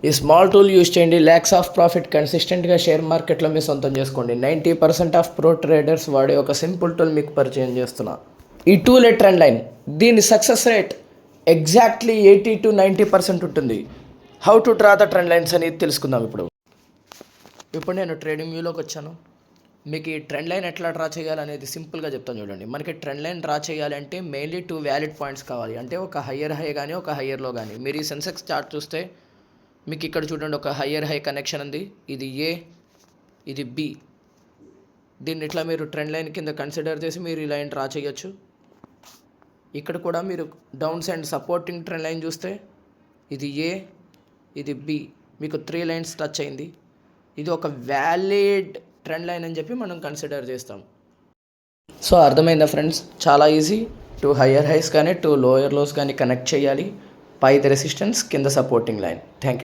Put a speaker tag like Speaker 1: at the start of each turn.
Speaker 1: ఈ small tool use చేయండి, lakhs of profit కన్సిస్టెంట్గా షేర్ మార్కెట్లో మీ సొంతం చేసుకోండి. 90% ఆఫ్ ప్రో ట్రేడర్స్ వాడే ఒక సింపుల్ టూల్ మీకు పరిచయం చేస్తున్నా. ఈ టూల్ ట్రెండ్ లైన్, దీని సక్సెస్ రేట్ ఎగ్జాక్ట్లీ 80-90% ఉంటుంది. How to draw the trend lines అనేది తెలుసుకుందాం. ఇప్పుడు నేను ట్రేడింగ్ వ్యూలోకి వచ్చాను. మీకు ఈ ట్రెండ్ లైన్ ఎట్లా డ్రా చేయాలనేది సింపుల్గా చెప్తాను చూడండి. మనకి ట్రెండ్ లైన్ డ్రా చేయాలంటే మెయిన్లీ 2 వ్యాలిడ్ పాయింట్స్ కావాలి. అంటే ఒక హయ్యర్ హై కానీ ఒక హయ్యర్లో కానీ. మీరు ఈ సెన్సెక్స్ చార్ట్ చూస్తే మీకు ఇక్కడ చూడండి, ఒక హయ్యర్ హై కనెక్షన్ ఉంది. ఇది ఏ, ఇది బి. దీన్ని ఇట్లా మీరు ట్రెండ్ లైన్ కింద కన్సిడర్ చేసి మీరు ఈ లైన్ డ్రా చేయొచ్చు. ఇక్కడ కూడా మీరు down side supporting trend line చూస్తే ఇది ఏ, ఇది బి, మీకు 3 లైన్స్ టచ్ అయింది. ఇది ఒక వ్యాలిడ్ ట్రెండ్ లైన్ అని చెప్పి మనం కన్సిడర్ చేస్తాం. సో అర్థమైందా ఫ్రెండ్స్? చాలా ఈజీ. 2 హయ్యర్ హైస్ కానీ 2 లోయర్ లోస్ కానీ కనెక్ట్ చేయాలి. పైది రెసిస్టెన్స్, కింద సపోర్టింగ్ లైన్. Thank you.